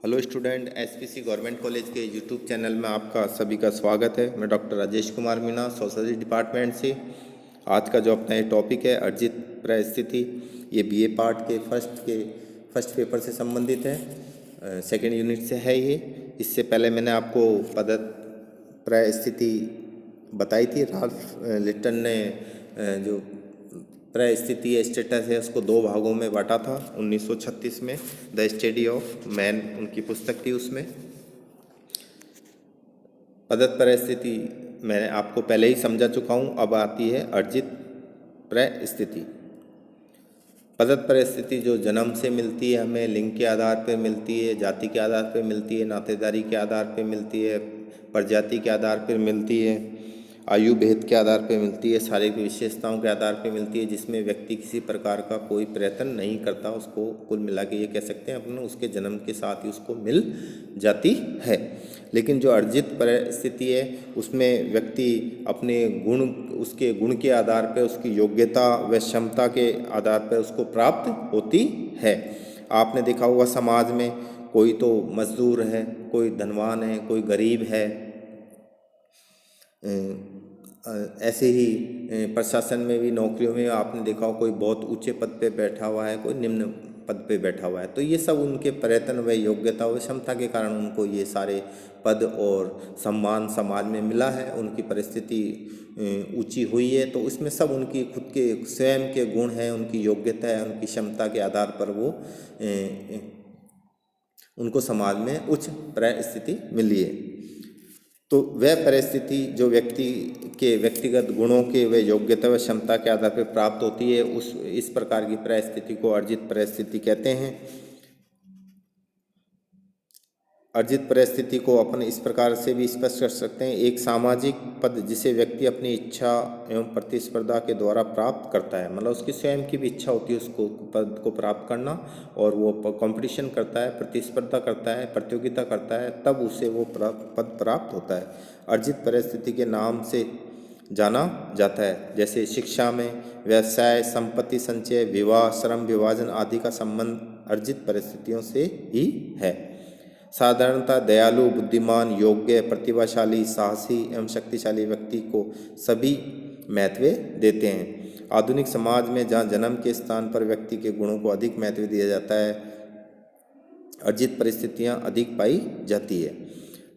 Hello student, SPC government college के YouTube channel में आपका सभी का स्वागत है। मैं doctor Rajesh Kumar Meena, social department से। आज का जो अपना ये टॉपिक है अर्जित परिस्थिति, ये बीए पार्ट के फर्स्ट पेपर से संबंधित है, सेकेंड यूनिट से है ये। इससे पहले मैंने आपको पदत परिस्थिति बताई थी। राल्फ लिटन ने जो परिस्थिति स्टेटस है उसको दो भागों में बांटा था 1936 में। द स्टडी ऑफ मैन उनकी पुस्तक थी, उसमें पदत परिस्थिति मैंने आपको पहले ही समझा चुका हूँ। अब आती है अर्जित परिस्थिति। पदत परिस्थिति जो जन्म से मिलती है, हमें लिंग के आधार पर मिलती है, जाति के आधार पर मिलती है, नातेदारी के आधार पर मिलती है, प्रजाति के आधार पर मिलती है, आयु भेद के आधार पर मिलती है, शारीरिक विशेषताओं के आधार पर मिलती है, जिसमें व्यक्ति किसी प्रकार का कोई प्रयत्न नहीं करता, उसको कुल मिला के ये कह सकते हैं अपने उसके जन्म के साथ ही उसको मिल जाती है। लेकिन जो अर्जित परिस्थिति है उसमें व्यक्ति अपने गुण, उसके गुण के आधार पर, उसकी योग्यता व क्षमता के आधार पर उसको प्राप्त होती है। आपने देखा होगा समाज में कोई तो मजदूर है, कोई धनवान है, कोई गरीब है। ऐसे ही प्रशासन में भी, नौकरियों में आपने देखा हो कोई बहुत ऊंचे पद पे बैठा हुआ है, कोई निम्न पद पे बैठा हुआ है। तो ये सब उनके प्रयत्न व योग्यता व क्षमता के कारण उनको ये सारे पद और सम्मान समाज में मिला है। उनकी परिस्थिति ऊंची हुई है, तो इसमें सब उनकी खुद के स्वयं के गुण हैं, उनकी योग्यता है, उनकी क्षमता के आधार पर वो उनको समाज में उच्च परिस्थिति मिली है। तो वह परिस्थिति जो व्यक्ति के व्यक्तिगत गुणों के व योग्यता व क्षमता के आधार पर प्राप्त होती है, इस प्रकार की परिस्थिति को अर्जित परिस्थिति कहते हैं। अर्जित परिस्थिति को अपन इस प्रकार से भी स्पष्ट कर सकते हैं। एक सामाजिक पद जिसे व्यक्ति अपनी इच्छा एवं प्रतिस्पर्धा के द्वारा प्राप्त करता है, मतलब उसकी स्वयं की भी इच्छा होती है उसको पद को प्राप्त करना, और वो कंपटीशन करता है, प्रतिस्पर्धा करता है, प्रतियोगिता करता है, तब उसे वो पद प्राप्त होता है। अर्जित परिस्थिति के नाम से जाना जाता है। जैसे शिक्षा में व्यवसाय, संपत्ति संचय, विवाह, श्रम विभाजन आदि का संबंध अर्जित परिस्थितियों से ही है। साधारणतः दयालु, बुद्धिमान, योग्य, प्रतिभाशाली, साहसी एवं शक्तिशाली व्यक्ति को सभी महत्व देते हैं। आधुनिक समाज में जहाँ जन्म के स्थान पर व्यक्ति के गुणों को अधिक महत्व दिया जाता है, अर्जित परिस्थितियाँ अधिक पाई जाती है।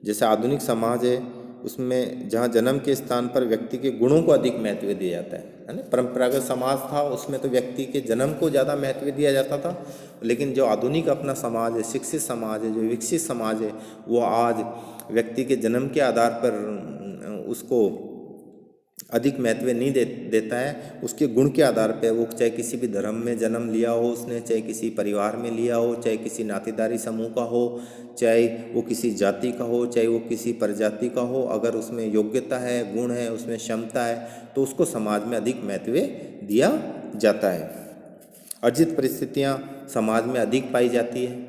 जैसे आधुनिक समाज है उसमें जहाँ जन्म के स्थान पर व्यक्ति के गुणों को अधिक महत्व दिया जाता है ना। परंपरागत समाज था उसमें तो व्यक्ति के जन्म को ज़्यादा महत्व दिया जाता था, लेकिन जो आधुनिक अपना समाज है, शिक्षित समाज है, जो विकसित समाज है, वो आज व्यक्ति के जन्म के आधार पर उसको अधिक महत्व नहीं देता है, उसके गुण के आधार पर। वो चाहे किसी भी धर्म में जन्म लिया हो उसने, चाहे किसी परिवार में लिया हो, चाहे किसी नातेदारी समूह का हो, चाहे वो किसी जाति का हो, चाहे वो किसी प्रजाति का हो, अगर उसमें योग्यता है, गुण है, उसमें क्षमता है, तो उसको समाज में अधिक महत्व दिया जाता है। अर्जित परिस्थितियाँ समाज में अधिक पाई जाती है।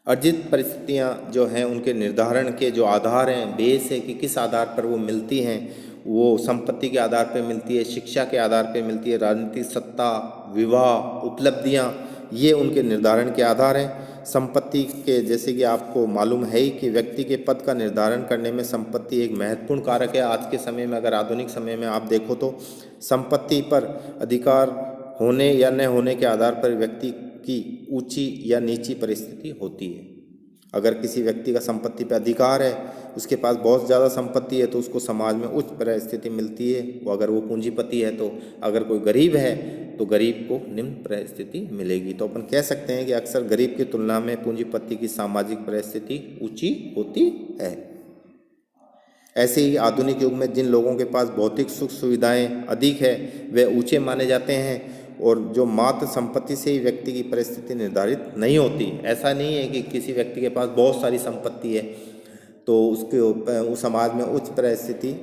अर्जित परिस्थितियाँ जो हैं उनके निर्धारण के जो आधार हैं, बेस है कि किस आधार पर वो मिलती हैं, वो संपत्ति के आधार पर मिलती है, शिक्षा के आधार पर मिलती है, राजनीतिक सत्ता, विवाह, उपलब्धियाँ, ये उनके निर्धारण के आधार हैं। संपत्ति के, जैसे कि आपको मालूम है ही कि व्यक्ति के पद का निर्धारण करने में संपत्ति एक महत्वपूर्ण कारक है। आज के समय में, अगर आधुनिक समय में आप देखो तो संपत्ति पर अधिकार होने या न होने के आधार पर व्यक्ति की ऊंची या नीची परिस्थिति होती है। अगर किसी व्यक्ति का संपत्ति पर अधिकार है, उसके पास बहुत ज़्यादा संपत्ति है, तो उसको समाज में उच्च परिस्थिति मिलती है। वो अगर वो पूंजीपति है तो, अगर कोई गरीब है तो गरीब को निम्न परिस्थिति मिलेगी। तो अपन कह सकते हैं कि अक्सर गरीब की तुलना में पूंजीपति की सामाजिक परिस्थिति ऊंची होती है। ऐसे ही आधुनिक युग में जिन लोगों के पास भौतिक सुख सुविधाएं अधिक है वे ऊंचे माने जाते हैं, और जो मात्र संपत्ति से ही व्यक्ति की परिस्थिति निर्धारित नहीं होती। ऐसा नहीं है कि किसी व्यक्ति के पास बहुत सारी संपत्ति है तो उसके उस समाज में उच्च परिस्थिति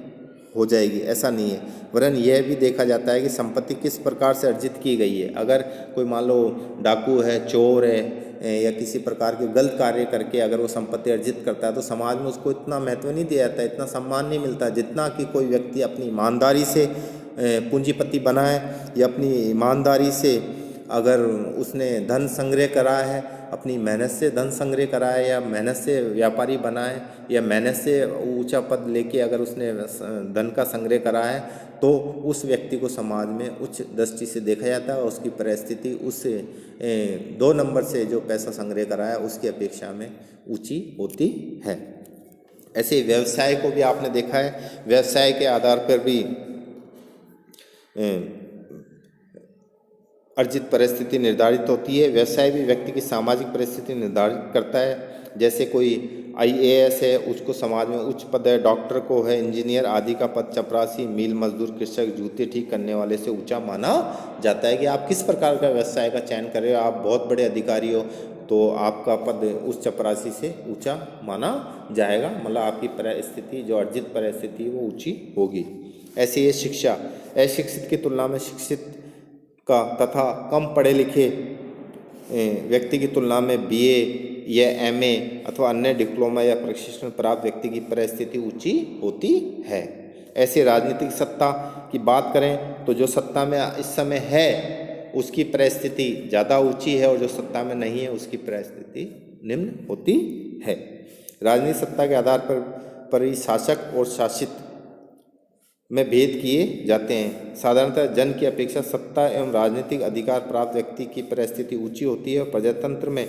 हो जाएगी, ऐसा नहीं है। वरन यह भी देखा जाता है कि संपत्ति किस प्रकार से अर्जित की गई है। अगर कोई मान लो डाकू है, चोर है, या किसी प्रकार के गलत कार्य करके अगर वो संपत्ति अर्जित करता है, तो समाज में उसको इतना महत्व नहीं दिया जाता, इतना सम्मान नहीं मिलता, जितना कि कोई व्यक्ति अपनी ईमानदारी से पूंजीपति बना है या अपनी ईमानदारी से अगर उसने धन संग्रह करा है, अपनी मेहनत से धन संग्रह करा है, या मेहनत से व्यापारी बना है, या मेहनत से ऊंचा पद लेके अगर उसने धन का संग्रह करा है, तो उस व्यक्ति को समाज में उच्च दृष्टि से देखा जाता है और उसकी परिस्थिति उस 2 नंबर से जो पैसा संग्रह करा है उसकी अपेक्षा में ऊंची होती है। ऐसे व्यवसाय को भी आपने देखा है, व्यवसाय के आधार पर भी अर्जित परिस्थिति निर्धारित होती है। व्यवसाय भी व्यक्ति की सामाजिक परिस्थिति निर्धारित करता है। जैसे कोई IAS है, उसको समाज में उच्च पद है, डॉक्टर को है, इंजीनियर आदि का पद, चपरासी, मील मजदूर, कृषक, जूते ठीक करने वाले से ऊंचा माना जाता है। कि आप किस प्रकार का व्यवसाय का चयन कर रहे हो, आप बहुत बड़े अधिकारी हो तो आपका पद उस चपरासी से ऊंचा माना जाएगा, मतलब आपकी परिस्थिति जो अर्जित परिस्थिति वो ऊंची होगी। ऐसे ये शिक्षा अशिक्षित की तुलना में शिक्षित का तथा कम पढ़े लिखे व्यक्ति की तुलना में BA या MA अथवा अन्य डिप्लोमा या प्रशिक्षण प्राप्त व्यक्ति की परिस्थिति ऊंची होती है। ऐसे राजनीतिक सत्ता की बात करें तो जो सत्ता में इस समय है उसकी परिस्थिति ज़्यादा ऊंची है, और जो सत्ता में नहीं है उसकी परिस्थिति निम्न होती है। राजनीतिक सत्ता के आधार पर ही शासक और शासित में भेद किए जाते हैं। साधारणतः जन की अपेक्षा सत्ता एवं राजनीतिक अधिकार प्राप्त व्यक्ति की परिस्थिति ऊंची होती है, और प्रजातंत्र में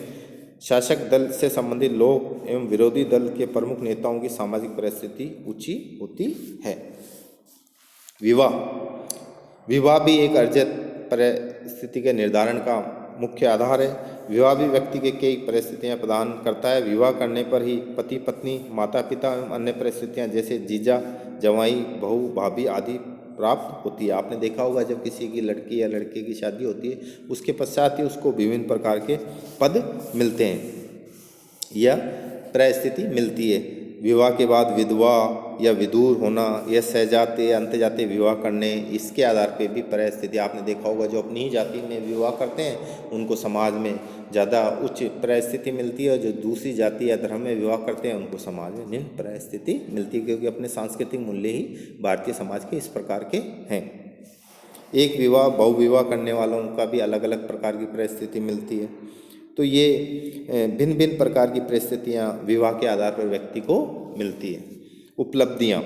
शासक दल से संबंधित लोग एवं विरोधी दल के प्रमुख नेताओं की सामाजिक परिस्थिति ऊंची होती है। विवाह भी एक अर्जित परिस्थिति के निर्धारण का मुख्य आधार है। विवाह भी व्यक्ति के कई परिस्थितियां प्रदान करता है। विवाह करने पर ही पति पत्नी, माता पिता एवं अन्य परिस्थितियां जैसे जीजा, जवाई, बहू, भाभी आदि प्राप्त होती है। आपने देखा होगा जब किसी की लड़की या लड़के की शादी होती है उसके पश्चात ही उसको विभिन्न प्रकार के पद मिलते हैं या परिस्थिति मिलती है। विवाह के बाद विधवा या विधुर होना या सहजाते या अंतजाते विवाह करने, इसके आधार पे भी परिस्थिति आपने देखा होगा जो अपनी ही जाति में विवाह करते हैं उनको समाज में ज़्यादा उच्च परिस्थिति मिलती है, और जो दूसरी जाति या धर्म में विवाह करते हैं उनको समाज में निम्न परिस्थिति मिलती है, क्योंकि अपने सांस्कृतिक मूल्य ही भारतीय समाज के इस प्रकार के हैं। एक विवाह बहुविवाह करने वालों का भी अलग अलग प्रकार की परिस्थिति मिलती है। तो ये भिन्न भिन्न प्रकार की परिस्थितियाँ विवाह के आधार पर व्यक्ति को मिलती है। उपलब्धियाँ,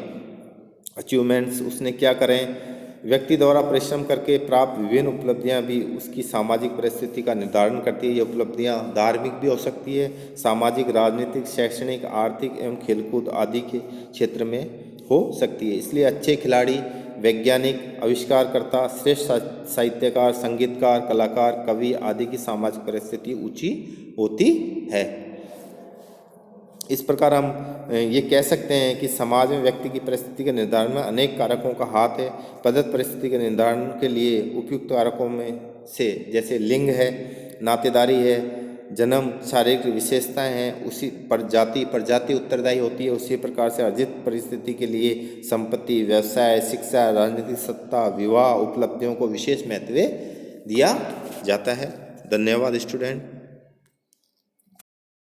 अचीवमेंट्स, उसने क्या करें, व्यक्ति द्वारा परिश्रम करके प्राप्त विभिन्न उपलब्धियाँ भी उसकी सामाजिक परिस्थिति का निर्धारण करती है। ये उपलब्धियाँ धार्मिक भी हो सकती है, सामाजिक, राजनीतिक, शैक्षणिक, आर्थिक एवं खेलकूद आदि के क्षेत्र में हो सकती है। इसलिए अच्छे खिलाड़ी, वैज्ञानिक, आविष्कारकर्ता, श्रेष्ठ साहित्यकार, संगीतकार, कलाकार, कवि आदि की सामाजिक परिस्थिति ऊंची होती है। इस प्रकार हम ये कह सकते हैं कि समाज में व्यक्ति की परिस्थिति के निर्धारण में अनेक कारकों का हाथ है। प्रदत्त परिस्थिति के निर्धारण के लिए उपयुक्त कारकों में से जैसे लिंग है, नातेदारी है, जन्म, शारीरिक विशेषताएं हैं, उसी प्रजाति उत्तरदायी होती है। उसी प्रकार से अर्जित परिस्थिति के लिए संपत्ति, व्यवसाय, शिक्षा, राजनीतिक सत्ता, विवाह, उपलब्धियों को विशेष महत्व दिया जाता है। धन्यवाद स्टूडेंट।